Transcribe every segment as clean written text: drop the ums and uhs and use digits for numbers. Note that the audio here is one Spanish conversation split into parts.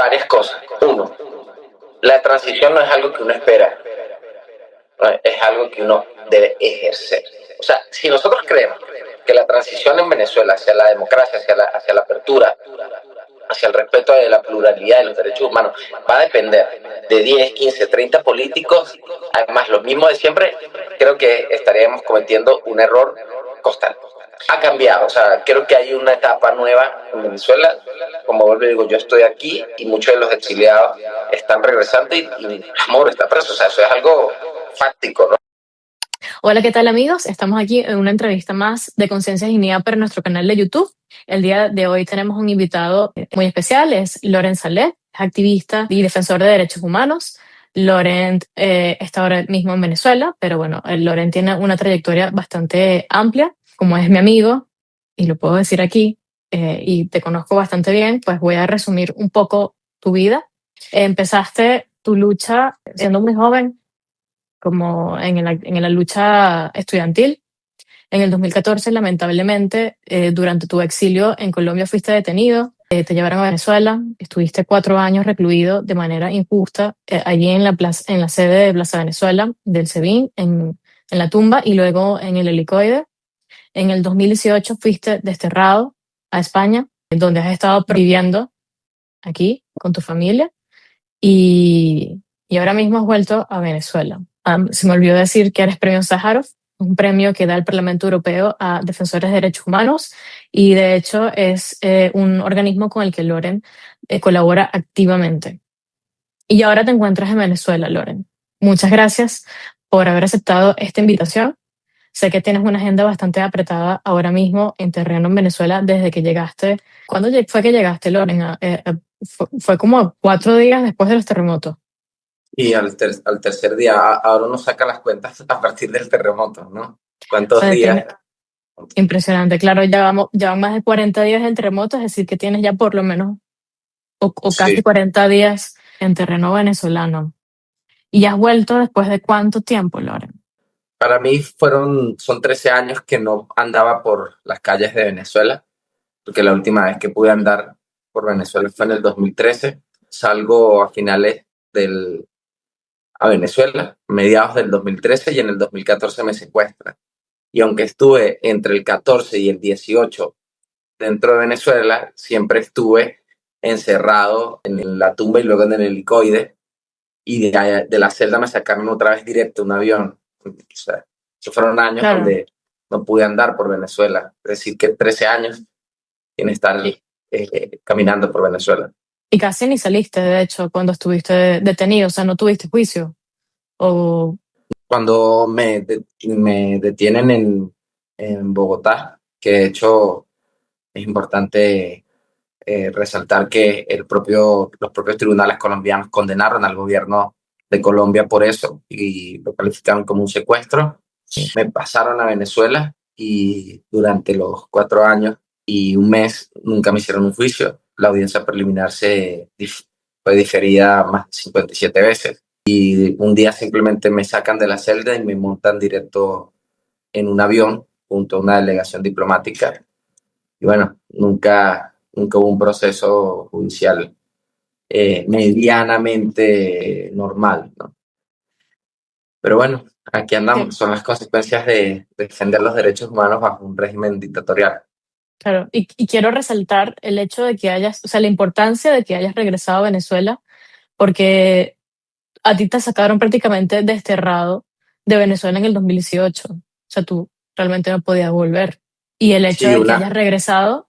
varias cosas. Uno, la transición no es algo que uno espera, es algo que uno debe ejercer. O sea, si nosotros creemos que la transición en Venezuela hacia la democracia, hacia la apertura, hacia el respeto de la pluralidad de los derechos humanos, va a depender de 10, 15, 30 políticos, además lo mismo de siempre, creo que estaríamos cometiendo un error costal. Ha cambiado, o sea, creo que hay una etapa nueva en Venezuela. Como vuelvo y digo, yo estoy aquí y muchos de los exiliados están regresando y Moro está preso, o sea, eso es algo fáctico, ¿no? Hola, ¿qué tal amigos? Estamos aquí en una entrevista más de Conciencia y Dignidad para nuestro canal de YouTube. El día de hoy tenemos un invitado muy especial, es Laurent Saleh, activista y defensor de derechos humanos. Laurent está ahora mismo en Venezuela, pero bueno, Laurent tiene una trayectoria bastante amplia, como es mi amigo, y lo puedo decir aquí, y te conozco bastante bien, pues voy a resumir un poco tu vida. Empezaste tu lucha siendo muy joven, como en la lucha estudiantil. En el 2014, lamentablemente, durante tu exilio en Colombia fuiste detenido, te llevaron a Venezuela, estuviste 4 años recluido de manera injusta allí en la sede de Plaza Venezuela del SEBIN, en la tumba y luego en el helicoide. En el 2018 fuiste desterrado a España, donde has estado viviendo aquí con tu familia y ahora mismo has vuelto a Venezuela. Se me olvidó decir que eres premio Sájarov, un premio que da el Parlamento Europeo a defensores de derechos humanos y de hecho es un organismo con el que Laurent colabora activamente. Y ahora te encuentras en Venezuela, Laurent. Muchas gracias por haber aceptado esta invitación. Sé que tienes una agenda bastante apretada ahora mismo en terreno en Venezuela desde que llegaste. ¿Cuándo fue que llegaste, Loren? Fue como 4 días después de los terremotos. Y al tercer día, ahora uno saca las cuentas a partir del terremoto, ¿no? O ¿Cuántos sea, días? impresionante. Claro, ya van más de 40 días en terremotos, es decir, que tienes ya por lo menos o casi Sí. 40 días en terreno venezolano. ¿Y has vuelto después de cuánto tiempo, Loren? Para mí son 13 años que no andaba por las calles de Venezuela, porque la última vez que pude andar por Venezuela fue en el 2013. Salgo a Venezuela, mediados del 2013, y en el 2014 me secuestran. Y aunque estuve entre el 14 y el 18 dentro de Venezuela, siempre estuve encerrado en la tumba y luego en el helicoide, y de la celda me sacaron otra vez directo un avión. O sea, esos fueron años Claro. donde no pude andar por Venezuela. Es decir, que 13 años sin estar Y, caminando por Venezuela. y casi ni saliste, de hecho, cuando estuviste detenido, o sea, no tuviste juicio. O, Cuando me detienen en Bogotá, que de hecho es importante resaltar que los propios tribunales colombianos condenaron al gobierno de Colombia por eso y lo calificaron como un secuestro. Me pasaron a Venezuela y durante los 4 años y un mes nunca me hicieron un juicio. La audiencia preliminar fue diferida más de 57 veces. Y un día simplemente me sacan de la celda y me montan directo en un avión junto a una delegación diplomática. Y bueno, nunca hubo un proceso judicial medianamente normal, ¿no? Pero bueno, aquí andamos. Son las consecuencias de defender los derechos humanos bajo un régimen dictatorial. claro, y quiero resaltar el hecho de que hayas, o sea, la importancia de que hayas regresado a Venezuela, porque a ti te sacaron prácticamente desterrado de Venezuela en el 2018. O sea, tú realmente no podías volver. Y el hecho Sí, de que hayas regresado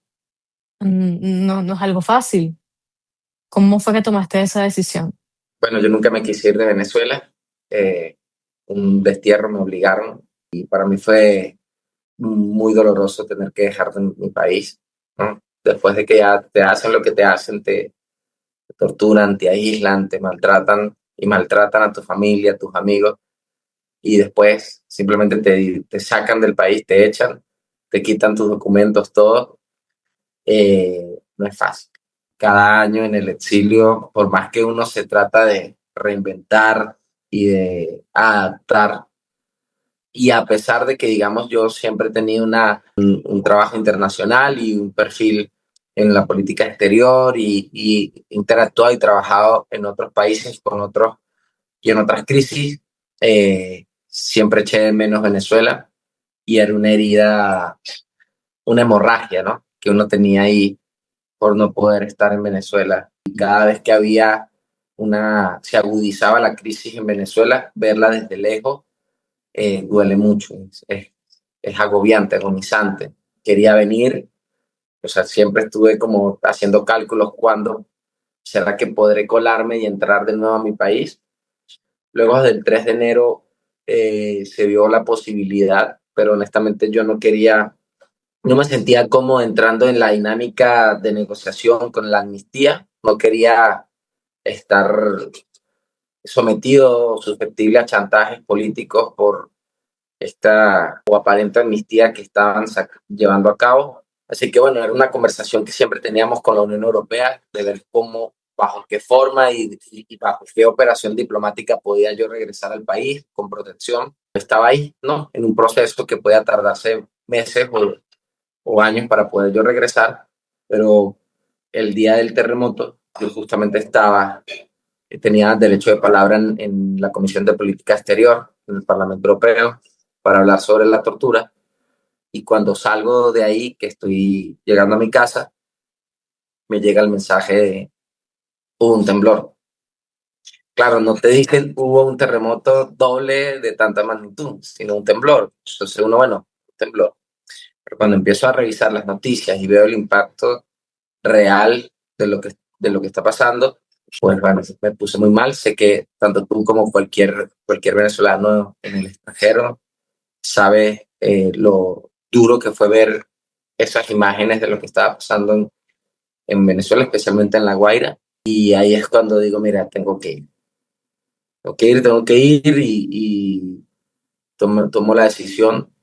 no es algo fácil. ¿Cómo fue que tomaste esa decisión? bueno, yo nunca me quise ir de Venezuela. eh, un destierro me obligaron y para mí fue muy doloroso tener que dejar de mi país, ¿no? Después de que ya te hacen lo que te hacen, te torturan, te aíslan, te maltratan y maltratan a tu familia, a tus amigos, y después simplemente te sacan del país, te echan, te quitan tus documentos, todo. No es fácil. Cada año en el exilio, por más que uno se trata de reinventar y de adaptar, y a pesar de que, digamos, yo siempre he tenido un trabajo internacional y un perfil en la política exterior y interactuado y trabajado en otros países con otros y en otras crisis. Siempre eché de menos Venezuela y era una herida, una hemorragia, ¿no? Que uno tenía ahí por no poder estar en Venezuela. Y cada vez que se agudizaba la crisis en Venezuela, verla desde lejos duele mucho, es agobiante, agonizante. Quería venir, o sea, siempre estuve como haciendo cálculos cuándo será que podré colarme y entrar de nuevo a mi país. Luego del 3 de enero se vio la posibilidad, pero honestamente yo no quería, no me sentía cómodo entrando en la dinámica de negociación con la amnistía. No quería estar sometido, susceptible a chantajes políticos por esta o aparente amnistía que estaban llevando a cabo. Así que bueno, era una conversación que siempre teníamos con la Unión Europea de ver cómo, bajo qué forma y bajo qué operación diplomática podía yo regresar al país con protección. Estaba ahí, ¿no? En un proceso que podía tardarse meses o años para poder yo regresar, pero el día del terremoto yo justamente tenía derecho de palabra en la Comisión de Política Exterior, en el Parlamento Europeo, para hablar sobre la tortura. Y cuando salgo de ahí, que estoy llegando a mi casa, me llega el mensaje de hubo un temblor. Claro, no te dicen hubo un terremoto doble de tanta magnitud, sino un temblor. Entonces uno, bueno, un temblor. Pero cuando empiezo a revisar las noticias y veo el impacto real de lo que está pasando, pues bueno, me puse muy mal. Sé que tanto tú como cualquier venezolano en el extranjero sabe lo duro que fue ver esas imágenes de lo que estaba pasando en Venezuela, especialmente en La Guaira. Y ahí es cuando digo, mira, tengo que ir y tomo la decisión.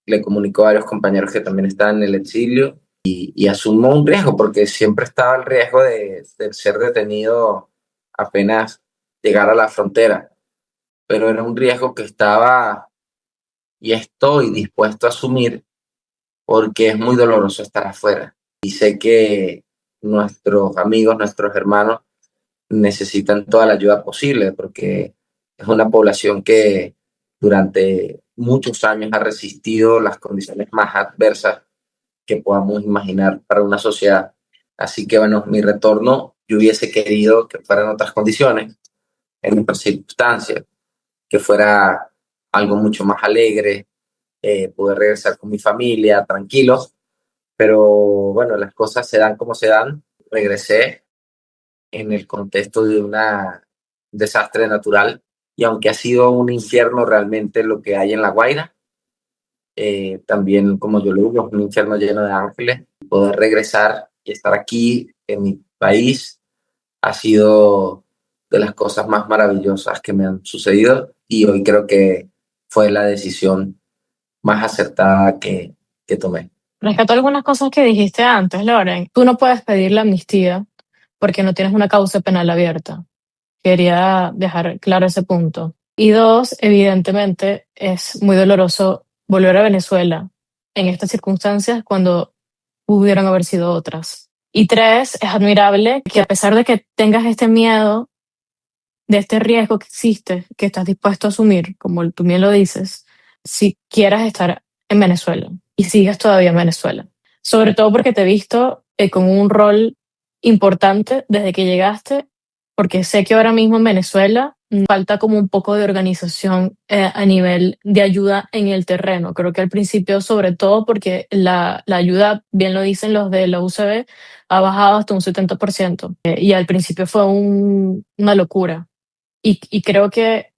Le comunico a varios compañeros que también están en el exilio y asumo un riesgo, porque siempre estaba el riesgo de ser detenido apenas llegar a la frontera, pero era un riesgo que estaba y estoy dispuesto a asumir porque es muy doloroso estar afuera. Y sé que nuestros amigos, nuestros hermanos necesitan toda la ayuda posible porque es una población que durante muchos años ha resistido las condiciones más adversas que podamos imaginar para una sociedad. Así que bueno, mi retorno yo hubiese querido que fueran otras condiciones, en otras circunstancias, que fuera algo mucho más alegre, poder regresar con mi familia tranquilo, pero bueno, las cosas se dan como se dan. Regresé en el contexto de un desastre natural y aunque ha sido un infierno realmente lo que hay en La Guaira, también como yo lo digo, es un infierno lleno de ángeles. Poder regresar y estar aquí en mi país ha sido de las cosas más maravillosas que me han sucedido y hoy creo que fue la decisión más acertada que tomé. Rescato algunas cosas que dijiste antes, Loren. Tú no puedes pedir la amnistía porque no tienes una causa penal abierta. Quería dejar claro ese punto. Y dos, evidentemente es muy doloroso volver a Venezuela en estas circunstancias cuando pudieron haber sido otras. Y tres, es admirable que a pesar de que tengas este miedo, de este riesgo que existe, que estás dispuesto a asumir, como tú bien lo dices, si quieras estar en Venezuela y sigues todavía en Venezuela. Sobre todo porque te he visto con un rol importante desde que llegaste, porque sé que ahora mismo en Venezuela falta como un poco de organización a nivel de ayuda en el terreno. Creo que al principio, sobre todo porque la ayuda, bien lo dicen los de la UCB, ha bajado hasta un 70%. Y al principio fue una locura. Y creo que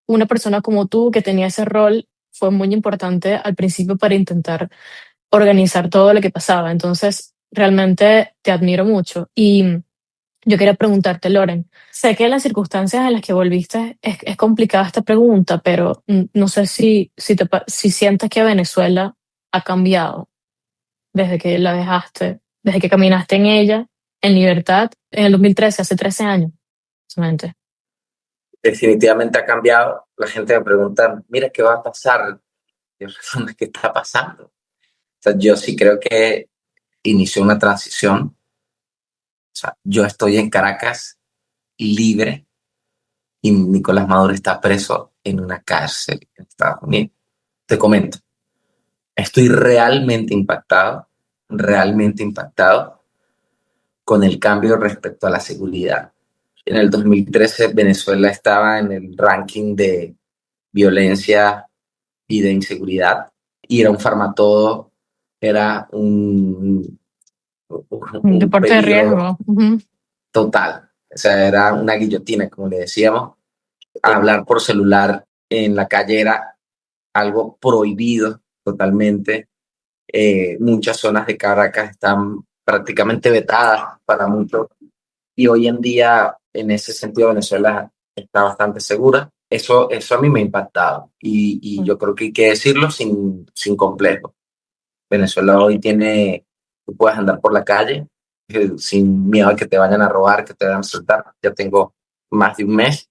una persona como tú que tenía ese rol fue muy importante al principio para intentar organizar todo lo que pasaba. Entonces, realmente te admiro mucho. Y yo quería preguntarte, Loren, sé que las circunstancias en las que volviste es complicada esta pregunta, pero no sé si sientes que Venezuela ha cambiado desde que la dejaste, desde que caminaste en ella, en libertad, en el 2013, hace 13 años, solamente. Definitivamente ha cambiado. La gente me pregunta, mira, ¿qué va a pasar? Yo respondo, ¿qué está pasando? O sea, yo sí creo que inició una transición. O sea, yo estoy en Caracas libre y Nicolás Maduro está preso en una cárcel en Estados Unidos. Te comento, estoy realmente impactado con el cambio respecto a la seguridad. En el 2013 Venezuela estaba en el ranking de violencia y de inseguridad y era un farmatodo, era Un un deporte de peligro riesgo. Ujú. total. O sea, era una guillotina, como le decíamos. Hablar por celular en la calle era algo prohibido totalmente. Muchas zonas de Caracas están prácticamente vetadas para muchos y hoy en día, en ese sentido, Venezuela está bastante segura. Eso a mí me ha impactado y yo creo que hay que decirlo sin complejo. Venezuela hoy tiene, tú puedes andar por la calle sin miedo a que te vayan a robar, que te vayan a asaltar. Ya tengo más de un mes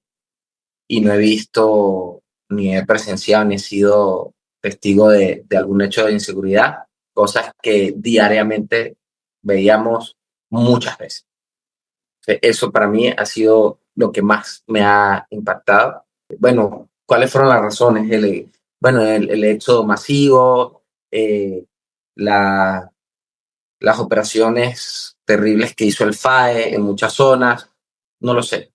y no he visto, ni he presenciado, ni he sido testigo de algún hecho de inseguridad, cosas que diariamente veíamos muchas veces. Eso para mí ha sido lo que más me ha impactado. Bueno, ¿cuáles fueron las razones? El éxodo masivo, eh, la, las operaciones terribles que hizo el FAE en muchas zonas, no lo sé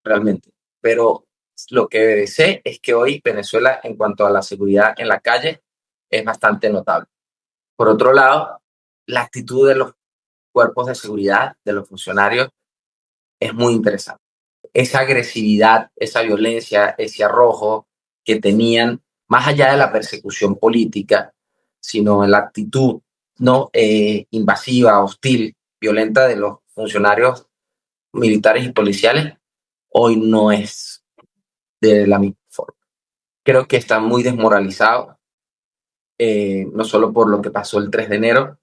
realmente. Pero lo que sé es que hoy Venezuela, en cuanto a la seguridad en la calle, es bastante notable. Por otro lado, la actitud de los cuerpos de seguridad, de los funcionarios, es muy interesante. Esa agresividad, esa violencia, ese arrojo que tenían, más allá de la persecución política, sino en la actitud no invasiva, hostil, violenta de los funcionarios militares y policiales, hoy no es de la misma forma. Creo que están muy desmoralizados, no solo por lo que pasó el 3 de enero,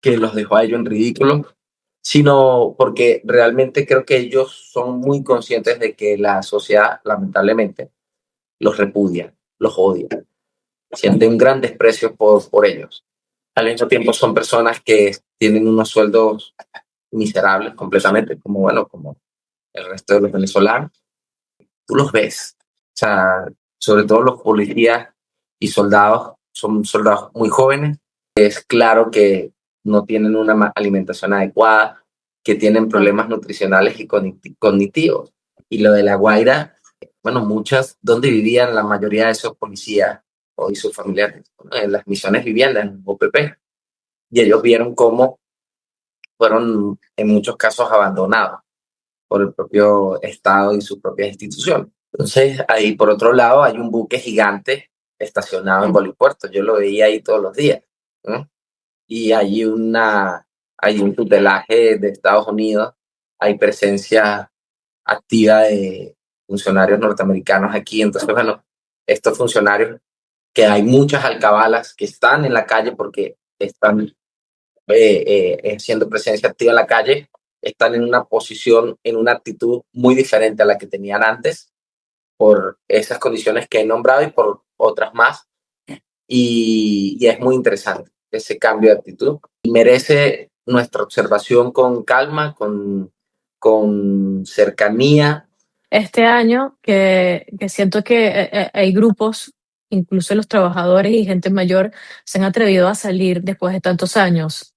que los dejó a ellos en ridículo, sino porque realmente creo que ellos son muy conscientes de que la sociedad, lamentablemente, los repudia, los odia, siente un gran desprecio por ellos. Al mismo tiempo son personas que tienen unos sueldos miserables completamente, como bueno, como el resto de los venezolanos. Tú los ves, o sea, sobre todo los policías y soldados, son soldados muy jóvenes. Es claro que no tienen una alimentación adecuada, que tienen problemas nutricionales y cognitivos. Y lo de La Guaira, bueno, muchas, ¿dónde vivían la mayoría de esos policías y sus familiares? Bueno, en las misiones viviendas, en OPP. Y ellos vieron cómo fueron en muchos casos abandonados por el propio Estado y sus propias instituciones. Entonces, ahí por otro lado hay un buque gigante estacionado en Bolipuerto. Yo lo veía ahí todos los días, ¿no? Y hay un tutelaje de Estados Unidos, hay presencia activa de funcionarios norteamericanos aquí. Entonces, bueno, estos funcionarios, que hay muchas alcabalas que están en la calle porque están haciendo presencia activa en la calle, están en una posición, en una actitud muy diferente a la que tenían antes, por esas condiciones que he nombrado y por otras más. Y es muy interesante ese cambio de actitud y merece nuestra observación con calma, con cercanía. Este año que siento que hay grupos, incluso los trabajadores y gente mayor, se han atrevido a salir después de tantos años.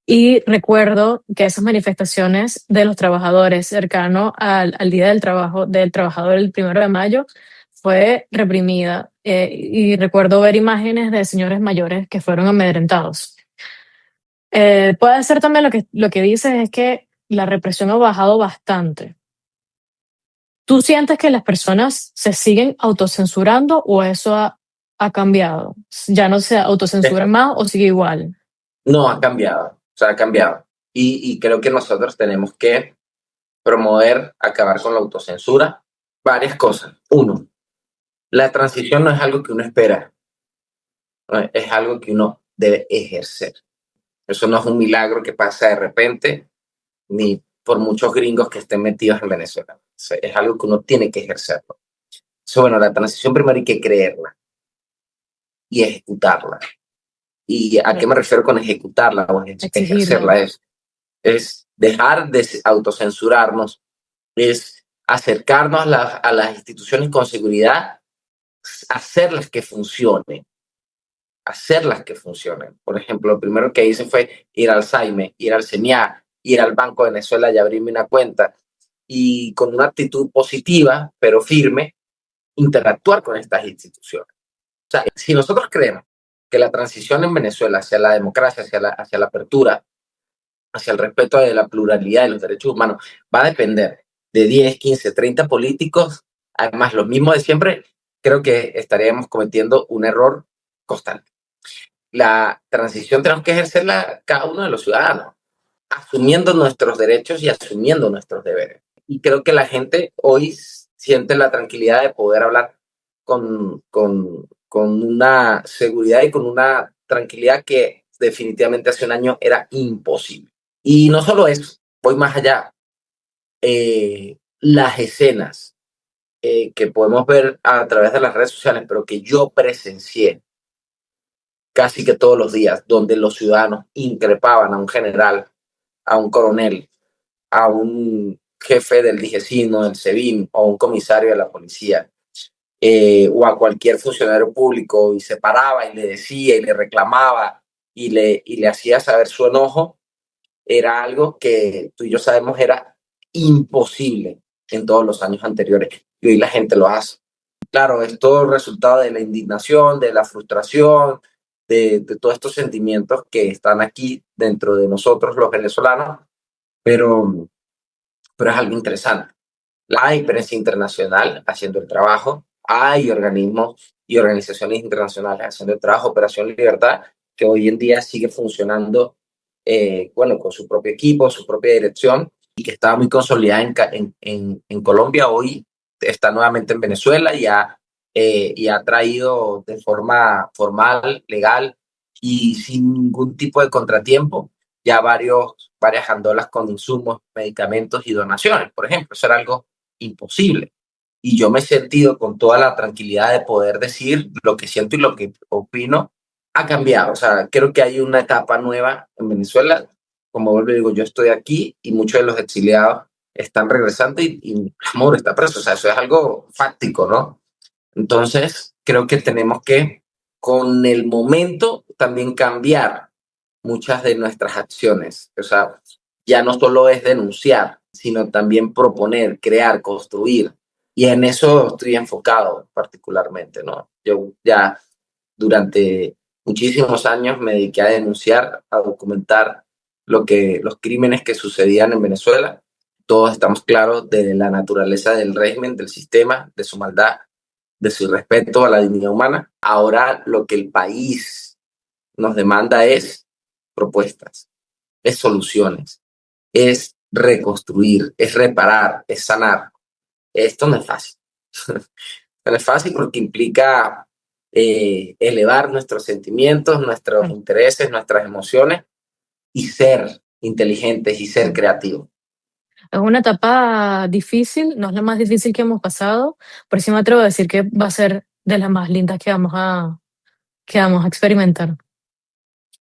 Y recuerdo que esas manifestaciones de los trabajadores cercano al Día del Trabajo, del Trabajador el 1 de mayo, fue reprimida. Y recuerdo ver imágenes de señores mayores que fueron amedrentados. Puede ser también lo que dices es que la represión ha bajado bastante. ¿Tú sientes que las personas se siguen autocensurando o eso ha cambiado? ¿Ya no se autocensuran más o sigue igual? No, ha cambiado, o sea, ha cambiado. Y creo que nosotros tenemos que promover, acabar con la autocensura, varias cosas. Uno, la transición no es algo que uno espera, ¿no? Es algo que uno debe ejercer. Eso no es un milagro que pasa de repente, ni por muchos gringos que estén metidos en Venezuela. Es algo que uno tiene que ejercerlo. Eso, bueno, la transición primero hay que creerla y ejecutarla. ¿Y a qué me refiero con ejecutarla o ejercerla? Exigirla. Es dejar de autocensurarnos, es acercarnos a las instituciones con seguridad, hacerlas que funcionen, hacerlas que funcionen. Por ejemplo, lo primero que hice fue ir al SAIME, ir al CENIA, ir al Banco de Venezuela y abrirme una cuenta y con una actitud positiva, pero firme, interactuar con estas instituciones. O sea, si nosotros creemos que la transición en Venezuela hacia la democracia, hacia la apertura, hacia el respeto de la pluralidad de los derechos humanos, va a depender de 10, 15, 30 políticos, además los mismos de siempre, creo que estaríamos cometiendo un error constante. La transición tenemos que ejercerla cada uno de los ciudadanos, asumiendo nuestros derechos y asumiendo nuestros deberes. Y creo que la gente hoy siente la tranquilidad de poder hablar con una seguridad y con una tranquilidad que definitivamente hace un año era imposible. Y no solo eso, voy más allá. Las escenas que podemos ver a través de las redes sociales, pero que yo presencié casi que todos los días, donde los ciudadanos increpaban a un general, a un coronel, a un jefe del DGCINO, del SEBIN o un comisario de la policía, o a cualquier funcionario público y se paraba y le decía y le reclamaba y le hacía saber su enojo, era algo que tú y yo sabemos era imposible en todos los años anteriores y hoy la gente lo hace. Claro, es todo resultado de la indignación, de la frustración, de todos estos sentimientos que están aquí dentro de nosotros los venezolanos, pero, pero es algo interesante. Hay prensa internacional haciendo el trabajo, hay organismos y organizaciones internacionales haciendo el trabajo. Operación Libertad, que hoy en día sigue funcionando, bueno, con su propio equipo, su propia dirección, y que estaba muy consolidada en Colombia, hoy está nuevamente en Venezuela y ha traído de forma formal, legal y sin ningún tipo de contratiempo ya varias gandolas con insumos, medicamentos y donaciones, por ejemplo. Eso era algo imposible. Y yo me he sentido con toda la tranquilidad de poder decir lo que siento y lo que opino ha cambiado. O sea, creo que hay una etapa nueva en Venezuela. Como vuelvo y digo, yo estoy aquí y muchos de los exiliados están regresando y amor está preso. O sea, eso es algo fáctico, ¿no? Entonces, creo que tenemos que, con el momento, también cambiar muchas de nuestras acciones. O sea, ya no solo es denunciar, sino también proponer, crear, construir. Y en eso estoy enfocado particularmente, ¿no? Yo ya durante muchísimos años me dediqué a denunciar, a documentar los crímenes que sucedían en Venezuela. Todos estamos claros de la naturaleza del régimen, del sistema, de su maldad, de su respeto a la dignidad humana. Ahora lo que el país nos demanda es propuestas, es soluciones, es reconstruir, es reparar, es sanar. Esto no es fácil. No es fácil porque implica elevar nuestros sentimientos, nuestros intereses, nuestras emociones y ser inteligentes y ser creativos. Es una etapa difícil, no es la más difícil que hemos pasado, pero sí me atrevo a decir que va a ser de las más lindas que vamos a experimentar.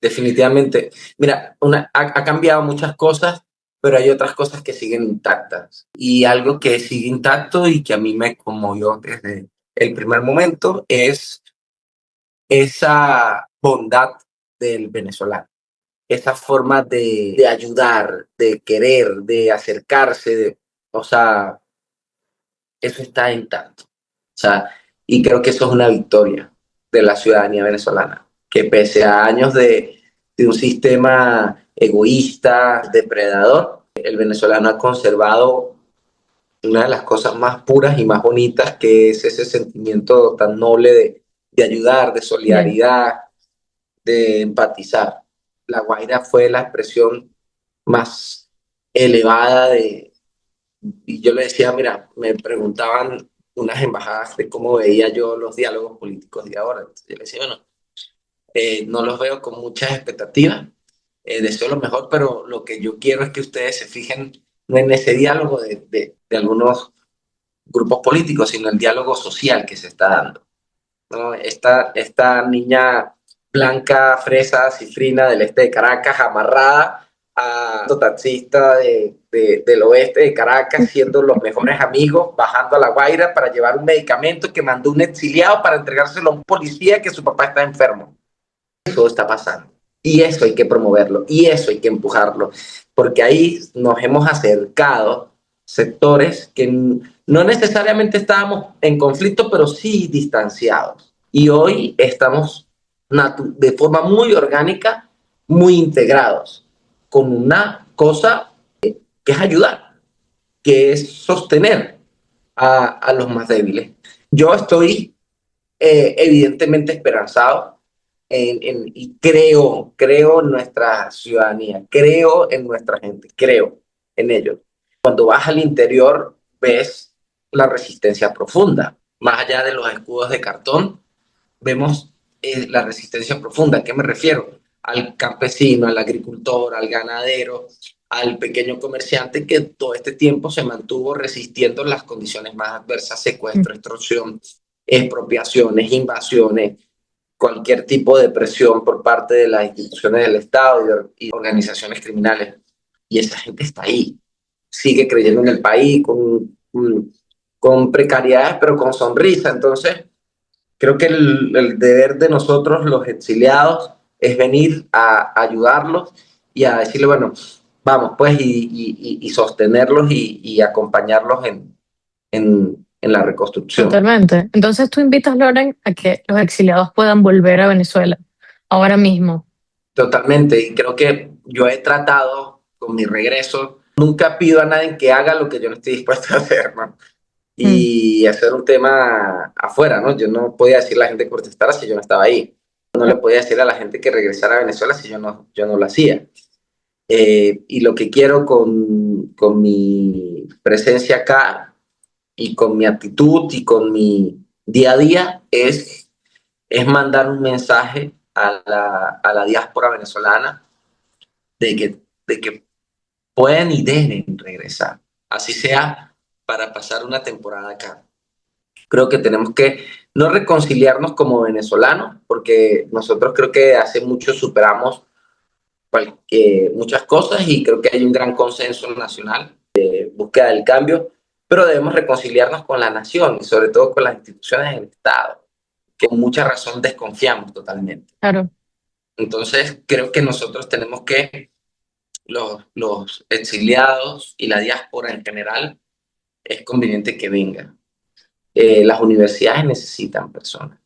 Definitivamente. Mira, ha cambiado muchas cosas, pero hay otras cosas que siguen intactas. Y algo que sigue intacto y que a mí me conmovió desde el primer momento es esa bondad del venezolano, esa forma de ayudar, de querer, de acercarse, o sea, eso está intacto. O sea, y creo que eso es una victoria de la ciudadanía venezolana, que pese a años de un sistema egoísta, depredador, el venezolano ha conservado una de las cosas más puras y más bonitas, que es ese sentimiento tan noble de ayudar, de Bien. solidaridad, de empatizar. La Guaira fue la expresión más elevada y yo le decía, mira, me preguntaban unas embajadas de cómo veía yo los diálogos políticos de ahora. Entonces, yo le decía, bueno, no los veo con muchas expectativas, deseo lo mejor, pero lo que yo quiero es que ustedes se fijen no en ese diálogo de algunos grupos políticos, sino el diálogo social que se está dando, ¿no? Esta niña blanca, fresa, cifrina del este de Caracas, amarrada a taxista del oeste de Caracas, siendo los mejores amigos, bajando a La Guaira para llevar un medicamento que mandó un exiliado para entregárselo a un policía que su papá está enfermo. Eso está pasando. Y eso hay que promoverlo, y eso hay que empujarlo, porque ahí nos hemos acercado sectores que no necesariamente estábamos en conflicto, pero sí distanciados. Y hoy estamos de forma muy orgánica, muy integrados, con una cosa que es ayudar, que es sostener a los más débiles. Yo estoy evidentemente esperanzado y creo en nuestra ciudadanía, creo en nuestra gente, creo en ellos. Cuando vas al interior ves la resistencia profunda, más allá de los escudos de cartón, vemos la resistencia profunda. ¿A qué me refiero? Al campesino, al agricultor, al ganadero, al pequeño comerciante que todo este tiempo se mantuvo resistiendo las condiciones más adversas, secuestro, extorsión, expropiaciones, invasiones, cualquier tipo de presión por parte de las instituciones del Estado y organizaciones criminales. Y esa gente está ahí, sigue creyendo en el país con precariedades, pero con sonrisa. Entonces, creo que el deber de nosotros, los exiliados, es venir a ayudarlos y a decirle, bueno, vamos, pues, y sostenerlos y acompañarlos en la reconstrucción. Totalmente. Entonces tú invitas, Loren, a que los exiliados puedan volver a Venezuela ahora mismo. Totalmente, y creo que yo he tratado con mi regreso, nunca pido a nadie que haga lo que yo no estoy dispuesto a hacer, ¿no? Mm. Y hacer un tema afuera, ¿no? Yo no podía decirle a la gente que protestara si yo no estaba ahí. No le podía decir a la gente que regresara a Venezuela si yo no lo hacía. Y lo que quiero con mi presencia acá y con mi actitud y con mi día a día es mandar un mensaje a la diáspora venezolana de que pueden y deben regresar, así sea para pasar una temporada acá. Creo que tenemos que no reconciliarnos como venezolanos, porque nosotros creo que hace mucho superamos muchas cosas y creo que hay un gran consenso nacional de búsqueda del cambio, pero debemos reconciliarnos con la nación y sobre todo con las instituciones del Estado, que con mucha razón desconfiamos totalmente. Claro. Entonces, creo que nosotros tenemos que, los exiliados y la diáspora en general, es conveniente que vengan. Las universidades necesitan personas,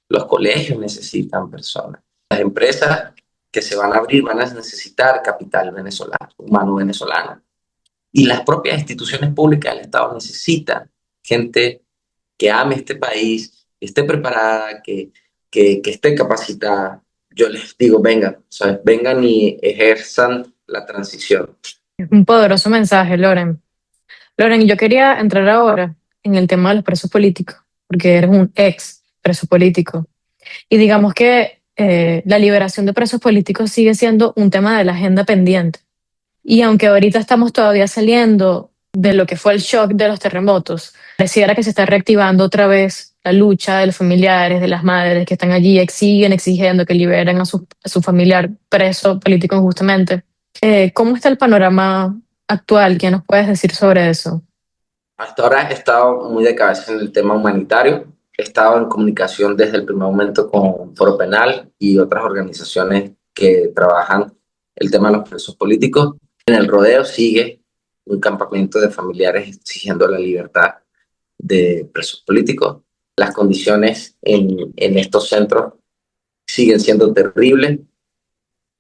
los colegios necesitan personas, las empresas que se van a abrir van a necesitar capital venezolano, humano venezolano, y las propias instituciones públicas del Estado necesitan gente que ame este país, que esté preparada, que esté capacitada. Yo les digo, vengan, ¿sabes? Vengan y ejerzan la transición. Es un poderoso mensaje, Loren. Loren, yo quería entrar ahora en el tema de los presos políticos, porque eres un ex preso político. Y digamos que la liberación de presos políticos sigue siendo un tema de la agenda pendiente. Y aunque ahorita estamos todavía saliendo de lo que fue el shock de los terremotos, pareciera que se está reactivando otra vez la lucha de los familiares, de las madres que están allí, siguen exigiendo que liberen a su familiar preso político injustamente. ¿Cómo está el panorama actual? ¿Qué nos puedes decir sobre eso? Hasta ahora he estado muy de cabeza en el tema humanitario. He estado en comunicación desde el primer momento con Foro Penal y otras organizaciones que trabajan el tema de los presos políticos. En el Rodeo sigue un campamento de familiares exigiendo la libertad de presos políticos. Las condiciones en estos centros siguen siendo terribles.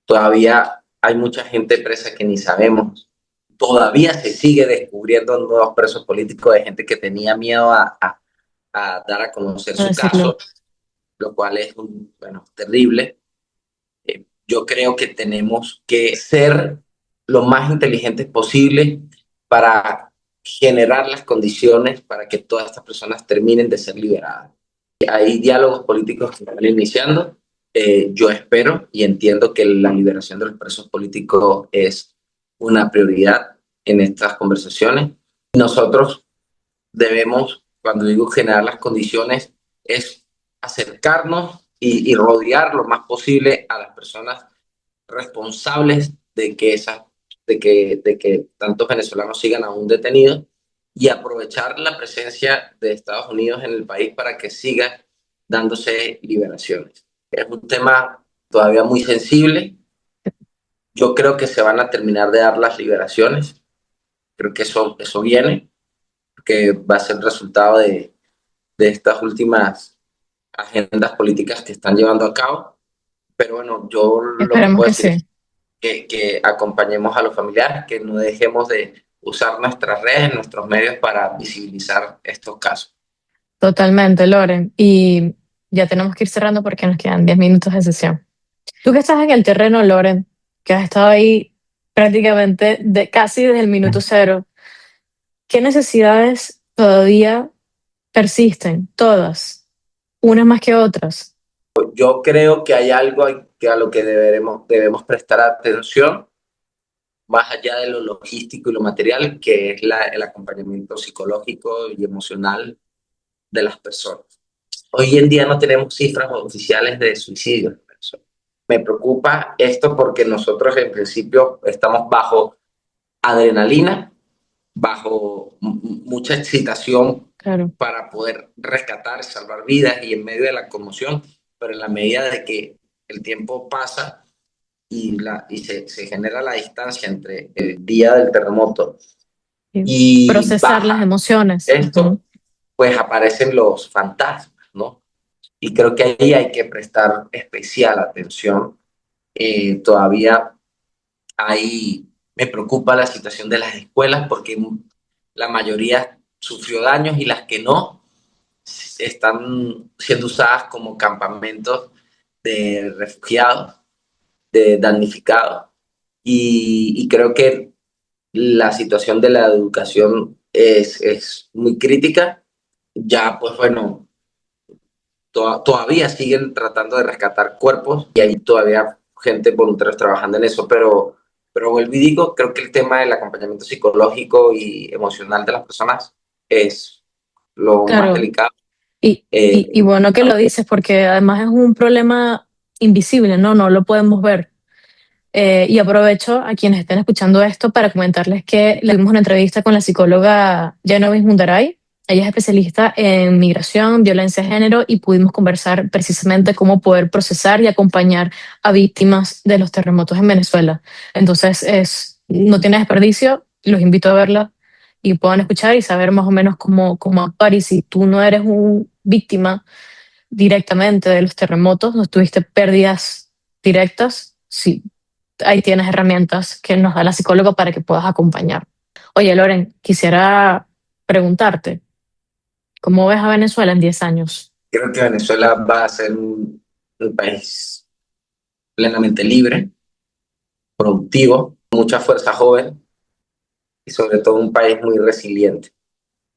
Todavía hay mucha gente presa que ni sabemos. Todavía se sigue descubriendo nuevos presos políticos de gente que tenía miedo a dar a conocer A su decirlo. caso, lo cual es bueno, terrible. Yo creo que tenemos que ser lo más inteligentes posible para generar las condiciones para que todas estas personas terminen de ser liberadas. Hay diálogos políticos que están iniciando. Yo espero y entiendo que la liberación de los presos políticos es una prioridad en estas conversaciones. Nosotros debemos, cuando digo generar las condiciones, es acercarnos y rodear lo más posible a las personas responsables de que tantos venezolanos sigan aún detenidos y aprovechar la presencia de Estados Unidos en el país para que siga dándose liberaciones. Es un tema todavía muy sensible. Yo creo que se van a terminar de dar las liberaciones. Creo que eso viene, que va a ser el resultado de estas últimas agendas políticas que están llevando a cabo. Pero bueno, yo lo que Esperemos puedo que decir es sí. que acompañemos a los familiares, que no dejemos de usar nuestras redes, nuestros medios para visibilizar estos casos. Totalmente, Loren. Y ya tenemos que ir cerrando porque nos quedan 10 minutos de sesión. Tú que estás en el terreno, Loren, que has estado ahí prácticamente casi desde el minuto cero, ¿qué necesidades todavía persisten? Todas, unas más que otras. Yo creo que hay algo a lo que debemos prestar atención, más allá de lo logístico y lo material, que es el acompañamiento psicológico y emocional de las personas. Hoy en día no tenemos cifras oficiales de suicidios. Me preocupa esto porque nosotros en principio estamos bajo adrenalina, bajo mucha excitación Claro. para poder rescatar, salvar vidas y en medio de la conmoción, pero en la medida de que el tiempo pasa y se genera la distancia entre el día del terremoto Y y procesar las baja emociones. Ujú. esto, pues aparecen los fantasmas, ¿no? Y creo que ahí hay que prestar especial atención. Todavía me preocupa la situación de las escuelas porque la mayoría sufrió daños y las que no están siendo usadas como campamentos de refugiados, de damnificados. Y creo que la situación de la educación es muy crítica. Ya, pues bueno, todavía siguen tratando de rescatar cuerpos y hay todavía gente voluntarios trabajando en eso, pero vuelvo y digo, creo que el tema del acompañamiento psicológico y emocional de las personas es lo más Claro. delicado. Y bueno que lo dices, porque además es un problema invisible, ¿no? No lo podemos ver. Y aprovecho a quienes estén escuchando esto para comentarles que le dimos una entrevista con la psicóloga Genevieve Mundaray. Ella es especialista en migración, violencia de género y pudimos conversar precisamente cómo poder procesar y acompañar a víctimas de los terremotos en Venezuela. Entonces, no tiene desperdicio, los invito a verla y puedan escuchar y saber más o menos cómo actuar. Y si tú no eres un víctima directamente de los terremotos, no tuviste pérdidas directas, sí, ahí tienes herramientas que nos da la psicóloga para que puedas acompañar. Oye, Loren, quisiera preguntarte, ¿cómo ves a Venezuela en 10 años? Creo que Venezuela va a ser un país plenamente libre, productivo, mucha fuerza joven y sobre todo un país muy resiliente.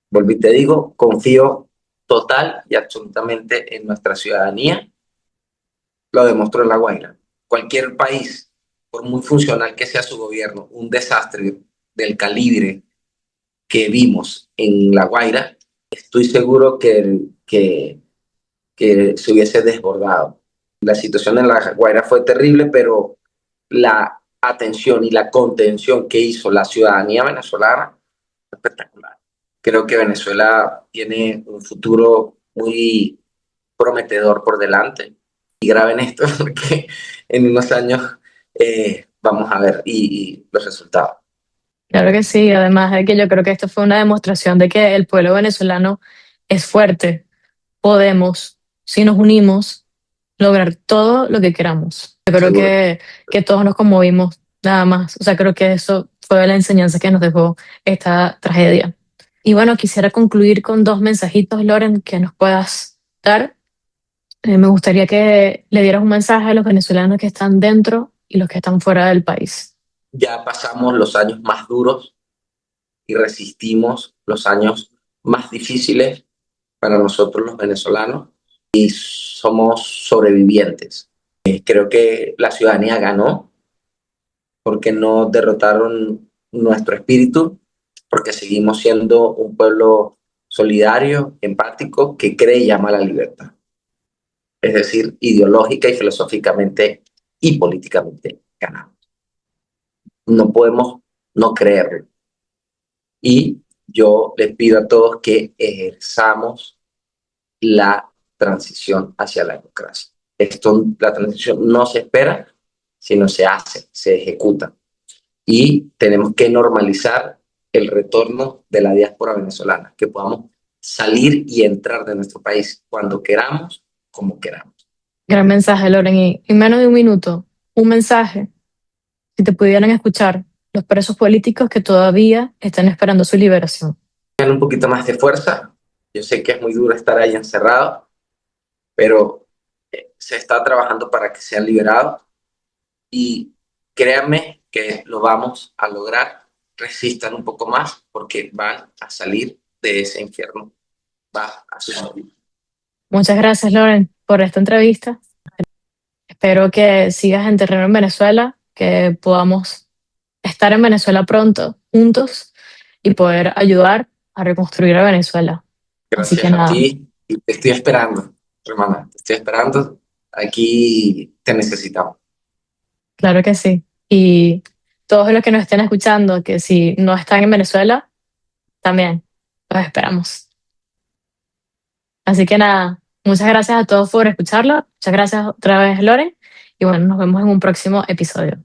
Volví, te digo, confío total y absolutamente en nuestra ciudadanía. Lo demostró en La Guaira. Cualquier país, por muy funcional que sea su gobierno, un desastre del calibre que vimos en La Guaira, estoy seguro que se hubiese desbordado. La situación en La Guaira fue terrible, pero la atención y la contención que hizo la ciudadanía venezolana fue espectacular. Creo que Venezuela tiene un futuro muy prometedor por delante. Y graben esto porque en unos años vamos a ver y los resultados. Claro que sí, además de que yo creo que esto fue una demostración de que el pueblo venezolano es fuerte. Podemos, si nos unimos, lograr todo lo que queramos. Yo creo Seguro. que todos nos conmovimos, nada más. O sea, creo que eso fue la enseñanza que nos dejó esta tragedia. Y bueno, quisiera concluir con dos mensajitos, Loren, que nos puedas dar. Me gustaría que le dieras un mensaje a los venezolanos que están dentro y los que están fuera del país. Ya pasamos los años más duros y resistimos los años más difíciles para nosotros los venezolanos y somos sobrevivientes. Creo que la ciudadanía ganó porque no derrotaron nuestro espíritu, porque seguimos siendo un pueblo solidario, empático, que cree y ama la libertad. es decir, ideológica y filosóficamente y políticamente ganamos. No podemos no creerlo. Y yo les pido a todos que ejerzamos la transición hacia la democracia. La transición no se espera, sino se hace, se ejecuta. Y tenemos que normalizar el retorno de la diáspora venezolana, que podamos salir y entrar de nuestro país cuando queramos, como queramos. Gran mensaje, Loren. Y en menos de un minuto, un mensaje, si te pudieran escuchar los presos políticos que todavía están esperando su liberación. Un poquito más de fuerza. Yo sé que es muy duro estar ahí encerrado, pero se está trabajando para que sean liberados y créanme que lo vamos a lograr. Resistan un poco más porque van a salir de ese infierno. Va a suceder. Muchas gracias, Loren, por esta entrevista. Espero que sigas en terreno en Venezuela, que podamos estar en Venezuela pronto, juntos, y poder ayudar a reconstruir a Venezuela. Así que Gracias a nada, ti y te estoy esperando, hermana. Te estoy esperando. Aquí te necesitamos. claro que sí. Y todos los que nos estén escuchando, que si no están en Venezuela, también los esperamos. Así que nada, muchas gracias a todos por escucharlo. Muchas gracias otra vez, Loren. Y bueno, nos vemos en un próximo episodio.